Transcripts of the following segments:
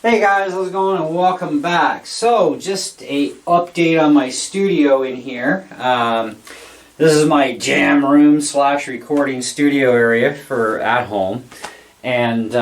Hey guys, how's it going and welcome back. So, just a update on my studio in here. This is my jam room slash recording studio area for at home. And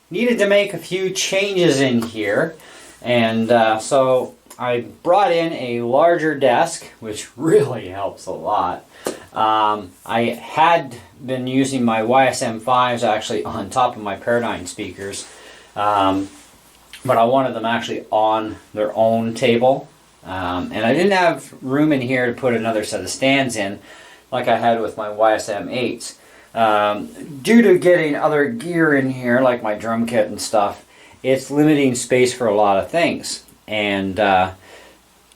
needed to make a few changes in here. And so I brought in a larger desk, which really helps a lot. I had been using my YSM5s actually on top of my Paradigm speakers. But I wanted them actually on their own table. And I didn't have room in here to put another set of stands in like I had with my YSM 8s. Due to getting other gear in here, like my drum kit and stuff, it's limiting space for a lot of things. And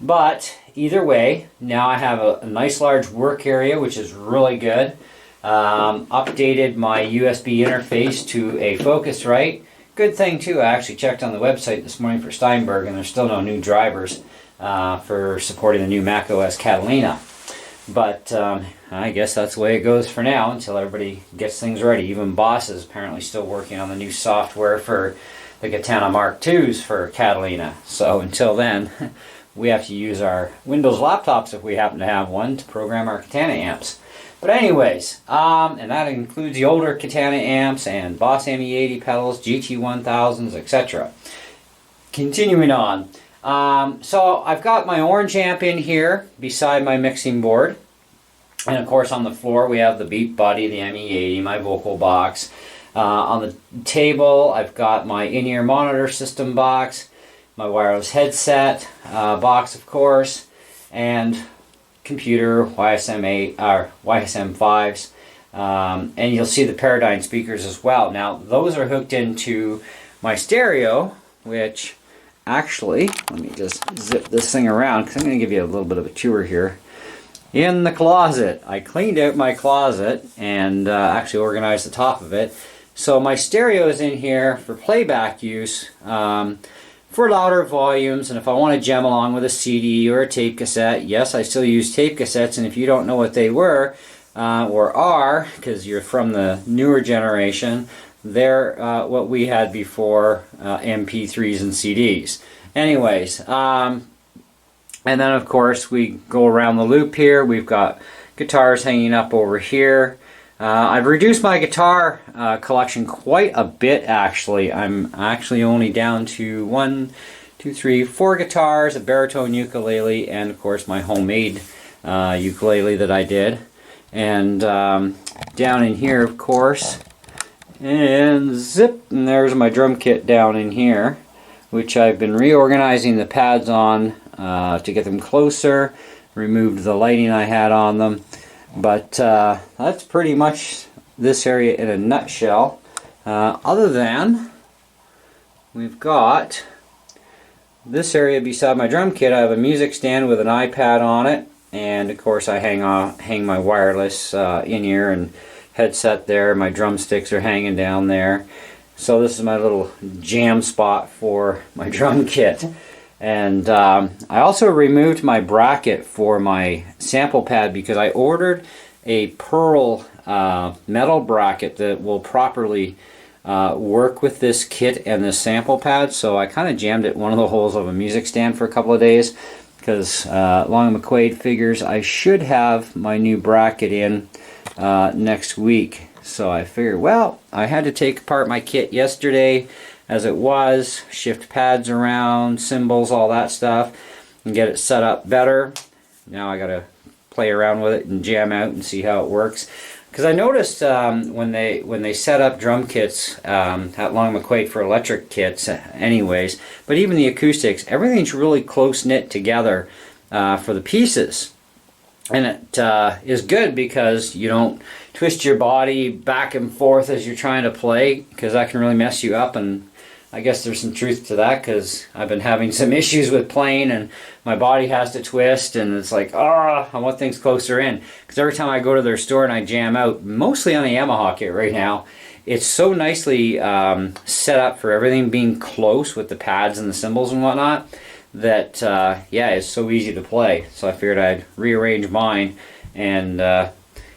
but either way, now I have a nice large work area, which is really good. Updated my USB interface to a Focusrite. Good thing too, I actually checked on the website this morning for Steinberg and there's still no new drivers for supporting the new macOS Catalina. But I guess that's the way it goes for now until everybody gets things ready. Even Boss is apparently still working on the new software for the Katana Mark IIs for Catalina. So until then, we have to use our Windows laptops if we happen to have one to program our Katana amps. But anyways, and that includes the older Katana amps and Boss ME80 pedals, GT1000s, etc. Continuing on. So I've got my orange amp in here beside my mixing board. And of course on the floor we have the Beat Buddy, the ME80, my vocal box. On the table I've got my in-ear monitor system box, my wireless headset box of course, and computer, YSM8 or YSM5s, and you'll see the Paradigm speakers as well. Now those are hooked into my stereo, which actually, let me just zip this thing around because I'm going to give you a little bit of a tour here. In the closet, I cleaned out my closet and actually organized the top of it. So my stereo is in here for playback use. For louder volumes, and if I want to jam along with a CD or a tape cassette, yes, I still use tape cassettes, and if you don't know what they were or are, because you're from the newer generation, they're what we had before MP3s and CDs. Anyways, and then of course we go around the loop here. We've got guitars hanging up over here. I've reduced my guitar collection quite a bit actually. I'm actually only down to 4 guitars, a baritone ukulele, and of course my homemade ukulele that I did. And down in here of course, and zip, and there's my drum kit down in here, which I've been reorganizing the pads on to get them closer, removed the lighting I had on them. But that's pretty much this area in a nutshell. Other than we've got this area beside my drum kit. I have a music stand with an iPad on it, and of course I hang my wireless in-ear and headset there. My drumsticks are hanging down there. So this is my little jam spot for my drum kit. And I also removed my bracket for my sample pad because I ordered a Pearl metal bracket that will properly work with this kit and this sample pad. So I kind of jammed it in one of the holes of a music stand for a couple of days because Long & McQuade figures I should have my new bracket in next week. So I figured, well, I had to take apart my kit yesterday as it was, shift pads around, cymbals, all that stuff, and get it set up better. Now I gotta play around with it and jam out and see how it works. Because I noticed when they set up drum kits at Long & McQuade for electric kits anyways, but even the acoustics, everything's really close knit together for the pieces. And it is good because you don't twist your body back and forth as you're trying to play, because that can really mess you up. And I guess there's some truth to that because I've been having some issues with playing and my body has to twist, and it's like, I want things closer in. Because every time I go to their store and I jam out, mostly on a Yamaha kit right now, it's so nicely set up for everything being close with the pads and the cymbals and whatnot that, yeah, it's so easy to play. So I figured I'd rearrange mine, and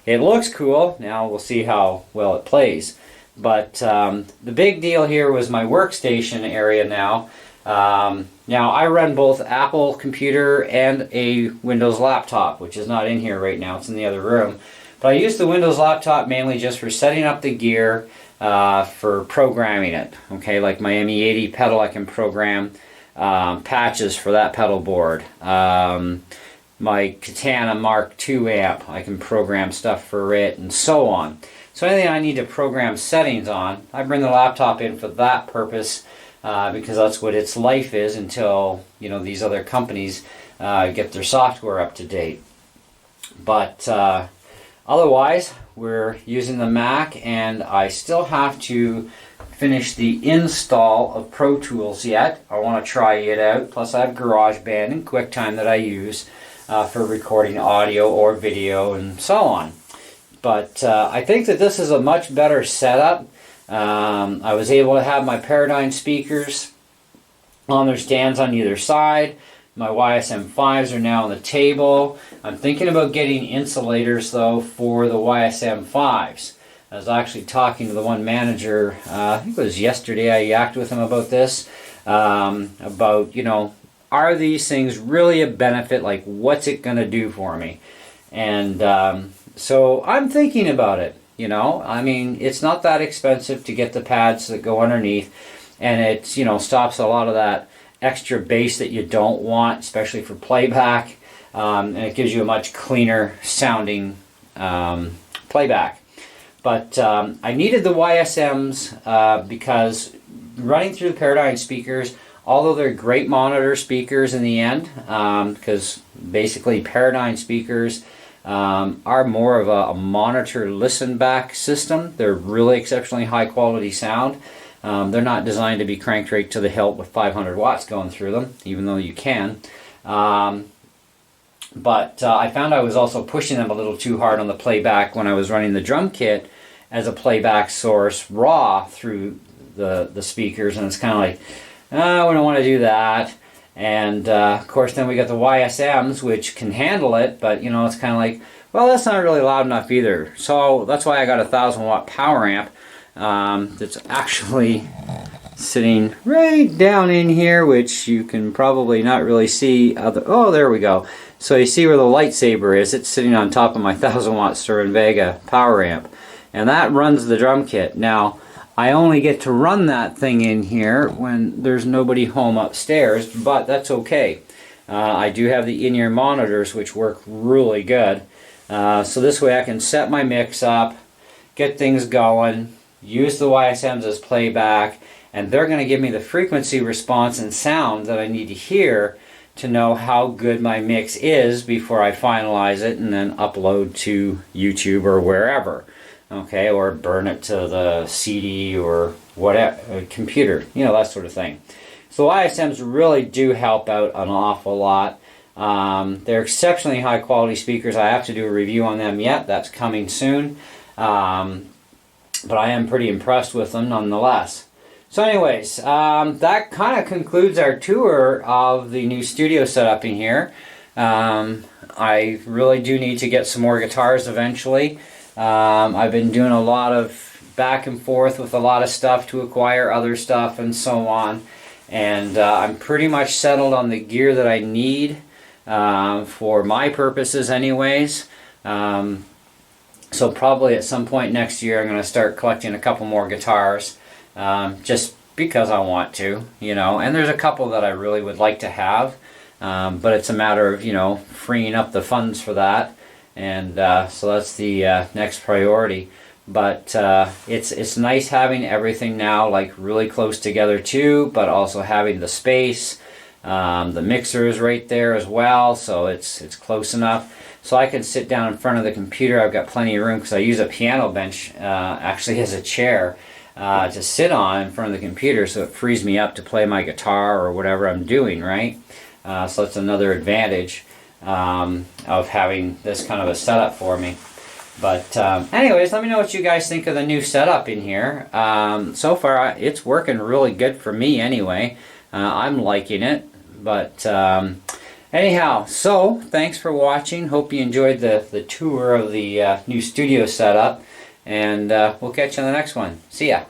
it looks cool. Now we'll see how well it plays. But the big deal here was my workstation area now. Now I run both Apple computer and a Windows laptop, which is not in here right now, it's in the other room. But I use the Windows laptop mainly just for setting up the gear, for programming it. Okay, like my ME80 pedal I can program patches for that pedal board. My Katana Mark II amp, I can program stuff for it, and so on. So anything I need to program settings on, I bring the laptop in for that purpose, because that's what its life is until, you know, these other companies get their software up to date. But otherwise, we're using the Mac, and I still have to finish the install of Pro Tools yet. I want to try it out. Plus I have GarageBand and QuickTime that I use for recording audio or video and so on. But I think that this is a much better setup. I was able to have my Paradigm speakers on their stands on either side. My YSM5s are now on the table. I'm thinking about getting insulators though for the YSM5s. I was actually talking to the one manager, I think it was yesterday, I yacked with him about this, about, you know, are these things really a benefit? Like, what's it going to do for me? And so I'm thinking about it, you know. I mean, it's not that expensive to get the pads that go underneath, and it, you know, stops a lot of that extra bass that you don't want, especially for playback, and it gives you a much cleaner sounding playback. But I needed the YSMs because running through the Paradigm speakers, although they're great monitor speakers in the end, because basically Paradigm speakers are more of a monitor listen back system. They're really exceptionally high quality sound. They're not designed to be cranked right to the hilt with 500 watts going through them, even though you can. But I found I was also pushing them a little too hard on the playback when I was running the drum kit as a playback source raw through the speakers, and it's kind of like, oh, we don't want to do that. And of course then we got the YSMs, which can handle it, but you know, it's kind of like, well, that's not really loud enough either. So that's why I got a 1,000-watt power amp that's actually sitting right down in here, which you can probably not really see. Oh, there we go. So you see where the lightsaber is. It's sitting on top of my 1,000-watt Stern Vega power amp, and that runs the drum kit. Now I only get to run that thing in here when there's nobody home upstairs, but that's okay. I do have the in-ear monitors, which work really good. So this way I can set my mix up, get things going, use the YSMs as playback, and they're going to give me the frequency response and sound that I need to hear to know how good my mix is before I finalize it and then upload to YouTube or wherever. Okay, or burn it to the CD or whatever, computer, you know, that sort of thing. So ISMs really do help out an awful lot. They're exceptionally high quality speakers. I have to do a review on them yet. That's coming soon. But I am pretty impressed with them nonetheless. So anyways, that kind of concludes our tour of the new studio setup in here. I really do need to get some more guitars eventually. I've been doing a lot of back and forth with a lot of stuff to acquire other stuff and so on, and I'm pretty much settled on the gear that I need for my purposes anyways. So probably at some point next year I'm going to start collecting a couple more guitars, just because I want to, you know, and there's a couple that I really would like to have, but it's a matter of, you know, freeing up the funds for that. And so that's the next priority. But it's nice having everything now like really close together too, but also having the space. The mixer is right there as well, so it's close enough. So I can sit down in front of the computer. I've got plenty of room because I use a piano bench actually as a chair to sit on in front of the computer, so it frees me up to play my guitar or whatever I'm doing, right? So that's another advantage of having this kind of a setup for me. But anyways, let me know what you guys think of the new setup in here. So far it's working really good for me anyway. I'm liking it. But anyhow, so thanks for watching. Hope you enjoyed the tour of the new studio setup. And we'll catch you on the next one. See ya.